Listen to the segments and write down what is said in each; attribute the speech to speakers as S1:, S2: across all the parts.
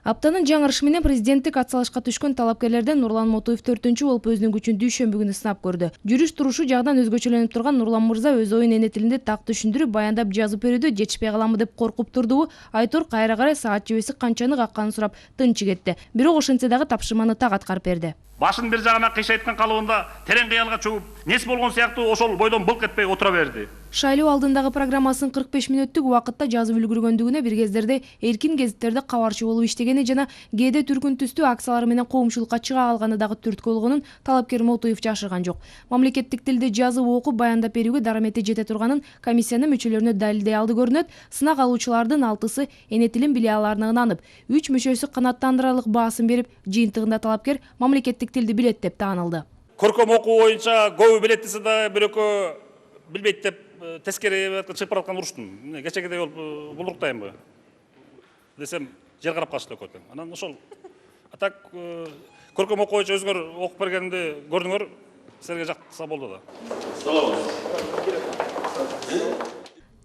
S1: Аптанын жаңырышы менен президенттик атсалышка түшкөн талапкерлерден Нурлан Мотуев 4-чү болуп өзүнүн күчүн дүйшөмбү күнү сынап көрдү. Жүрүш турушу жагдан өзгөчөлөнүп турган Нурлан мырза өз оюн эне тилинде так түшүндүрүп, баяндап жазып берүүдө жетишпей каламбы деп коркуп турдубу, Айтор кайра карай саат жебеси канчаны какканын сурап тынчы кетти. Бирок ошентсе дагы тапшырманы так аткарып берди.
S2: Башын бир жагына кыйшайткан калыбында терең кыялга чөгүп, нес болгон сыяктуу ошол бойдон былк этпей отура берди.
S1: Шайлоо алдындагы программасын 45 мүнөттүк убакытта жазып үлгүргөндүгүнө бир кездерде эркин гезиттерде кабарчы болуп иштегени жана кээде түркүн түстүү акциялар менен коомчулукка чыга алганы дагы түрткү болгонун талапкер Мотуев жашырган жок. Мамлекеттик тилде жазып окуп баяндап берүүгө дарамети жете турганын комиссиянын мүчөлөрүнө далилдей алды көрүнөт. Сынак алуучулардын 6-сы эне тилин биле аларына ынанып, 3 мүчөсү канааттандырарлык баасын берип, жыйынтыгында талапкер мамлекеттик тилди билет деп таанылды.
S2: Көркөм окуу боюнча көбү билетиси да бирөкө билбейт деп тескери чыгып бараткан уруштум. Кечегедей болуп булуруктайбы десем жер карап калышты экөөтөн. Анан ошол атак көркөм окуу боюнча өзүңөр окуп бергенди көрдүңөр, силерге жакса болду да.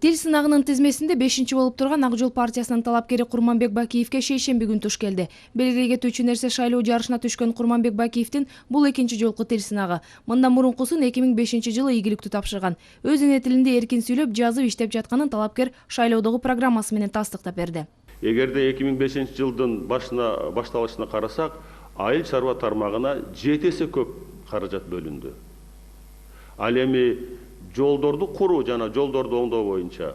S1: Тил сынагынын тизмесинде 5-чи болуп турган Ак Жол партиясынын талапкери Курманбек Бакиевке шейшемби күнү туш келди. Белгилей кетүүчү нерсе, шайлоо жарышына түшкөн Курманбек Бакиевдин бул 2-чи жолку тил сынагы. Мындан мурункусын 2005-жылы ийгиликтүү тапшырган. Өз эне тилинде эркин сүйлөп, жазып иштеп жатканын талапкер шайлоодогу программасы менен тастыктап берди.
S3: Эгерде 2005-жылдын башталышына карасак, айыл чарба тармагына 7 эсе көп каражат бөлүндү. Ал эми жолдорду куруу жана жолдорду оңдоо боюнча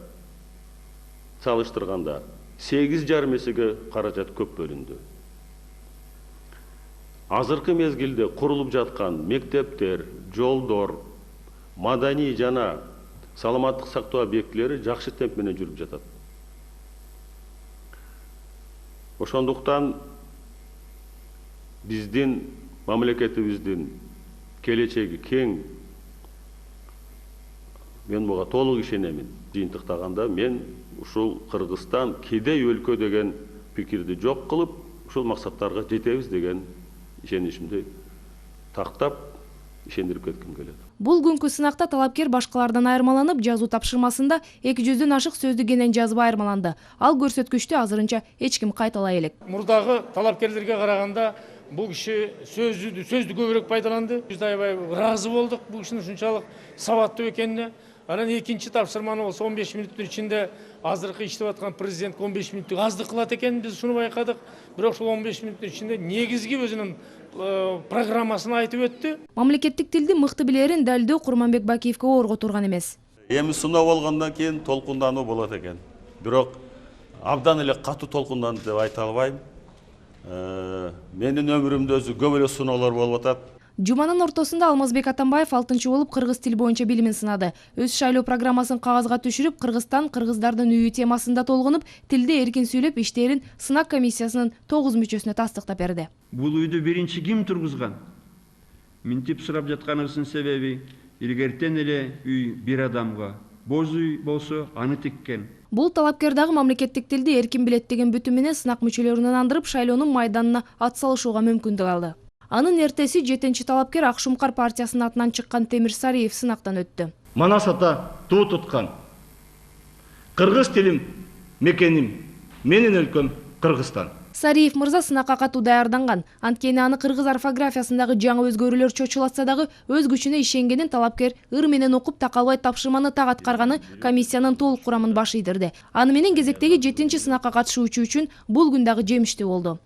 S3: салыштырганда 8,5 эсеге каражат көп бөлүндү. Азыркы мезгилде курулуп жаткан мектептер, жолдор, маданий жана саламаттык сактоо объектилери жакшы темп менен жүрүп жатат. Ошондуктан биздин мамлекетибиздин келечеги кең. Мен буга толук ишенемин. Жыйынтыктаганда мен ушул Кыргызстан кедей өлкө деген пикирди жок кылып, ушул максаттарга жетебиз деген ишеничимди тактап, ишендирип кетким келет.
S1: Бул күнкү сынакта талапкер башкалардан айырмаланып, жазуу тапшырмасында 200дөн ашык сөздү кенен жазып айырмаланды. Ал көрсөткүчтү азырынча эч ким кайталай элек.
S4: Мурдагы талапкерлерге караганда бул киши сөздү көбүрөөк пайдаланды. Биз аябай ыраазы болдук бул кишинин ушунчалык сабаттуу экенине. Анан 2-чи тапшырманы болсо 15 мүнөттүн ичинде азыркы иштеп аткан президент 15 мүнөттүк аздык кылат экенин биз шуну байкадык. Бирок ушул 15 мүнөттүн ичинде негизги өзүнүн программасын айтып өттү.
S1: Мамлекеттик тилди мыкты билерин далилдөө Курманбек Бакиевке оорго турган эмес.
S3: Эми сыноо болгондон кийин толкундануу болот экен. Бирок абдан эле катуу толкунданды деп айта албайм. Менин өмүрүмдө өзү көп эле сыноолор болуп атат.
S1: Жуманын ортосунда Алмазбек Атамбаев 6-чы болуп кыргыз тил боюнча билимин сынады. Өз шайлоо программасын кагазга түшүрүп, Кыргызстан, кыргыздардын үйү темасында толгонуп, тилде эркин сүйлөп иштерин сынак комиссиясынын 9 мүчөсүнө тастыктап берди.
S5: Бул үйдү биринчи ким тургузган? Минтип сурап жатканыбыздын себеби, илгертен эле үй бир адамга, боз үй болсо аны тиккен.
S1: Бул талапкер дагы мамлекеттик тилди эркин билет деген бүтүн менен сынак мүчөлөрүн ынандырып, шайлоонун майданына атсалышууга мүмкүндүк алды. Анын эртеси 7-чи талапкер Акшумкар партиясынын атынан чыккан Темир Сариев сынактан өттү.
S6: Манас ата туу туткан. Кыргыз тилим мекеним, менин өлкөм Кыргызстан.
S1: Сариев мырза сынакка катуу даярданган. Анткени аны кыргыз орфографиясындагы жаңы өзгөрүүлөр чочулатса дагы өз күчүнө ишенгенин талапкер ыр менен окуп такалбай тапшырманы так аткарганы комиссиянын толук курамын башыйдырды. Аны менен кезектеги 7-чи сынакка катышуучу үчүн бул күн дагы жемиштүү болду.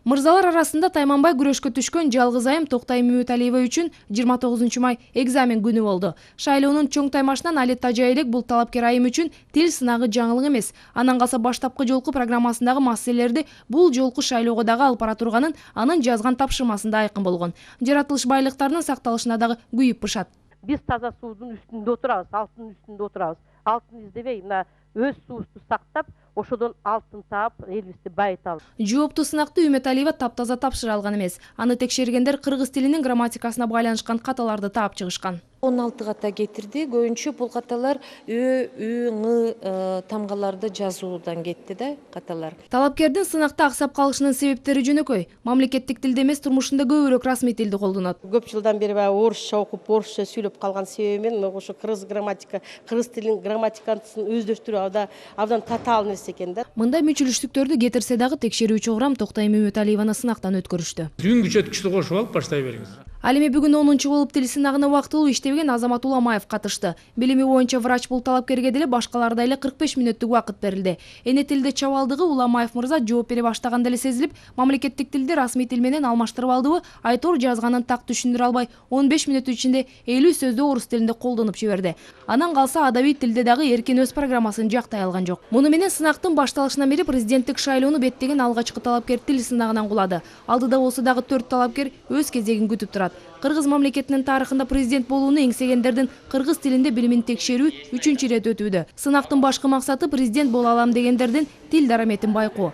S1: Мырзалар арасында тайманбай күрөшкө түшкөн жалгыз айым Токтай Мөмөталиева үчүн 29 май экзамен күнү болду. Шайлоонун чоң таймашынан али тажа элек бул талапкер айым үчүн тил сынагы жаңылык эмес. Анан калса баштапкы жолку программасындагы маселелерди бул жолку шайлоого дагы алып бара турганын анын жазган тапшырмасында айкын болгон. Жаратылыш байлыктарынын сакталышына дагы күйүп бышат.
S7: Биз таза суудун үстүндө отурабыз, алтын үстүндө отурабыз. Алтын издебей, мына өз суубузду сактап, ошодон алтын таап, элибизди байыталы.
S1: Жооптуу сынакты Үмөталиева таптаза тапшыра алган эмес. Аны текшергендер кыргыз тилинин грамматикасына байланышкан каталарды таап чыгышкан.
S8: 16 ката кетирди. Көбүнчө бул каталар Ö, Ü, Ң тамгаларды жазуудан кетти да каталар.
S1: Талапкердин сынакта аксап калышынын себептери жөнөкөй. Мамлекеттик тилде эмес, турмушунда көбүрөөк расмий тилди колдонот.
S7: Көп жылдан бери баягы орусча окуп, орусча сүйлөп калган себебимен ошо кыргыз тилин грамматикасын өздөштүрүү абдан татаал нерсе экен да.
S1: Мындай мүчүлүштүктөрдү кетирсе дагы текшерүүчү урам Токтой Мөмөталиеваны сынактан өткөрүштү.
S4: Үн күчөткүчтү кошуп алып баштай бериңиз.
S1: Ал эми бүгүн 10-чу болуп тил сынагына убактылуу иштебеген Азамат Уламаев катышты. Билими боюнча врач бул талапкерге деле башкалардай эле 45 мүнөттүк убакыт берилди. Эне тилде чабалдыгы Уламаев мырза жооп бере баштаганда эле сезилип, мамлекеттик тилди расмий тил менен алмаштырып алдыбы, айтор жазганын так түшүндүрө албай 15 мүнөт ичинде 50 сөздү орус тилинде колдонуп жиберди. Анан калса адабий тилде дагы эркин өз программасын жактай алган жок. Муну менен сынактын башталышынан бери президенттик шайлоону беттеген алгачкы талапкер тил сынагынан кулады. Алдыда болсо дагы 4 талапкер өз кезегин күтүп турат. Кыргыз мамлекетинин тарыхында президент болууну эңсегендердин кыргыз тилинде билимин текшерүү 3-рет өтүүдө. Сынактын башкы максаты президент боло алам дегендердин тил дараметин байкоо.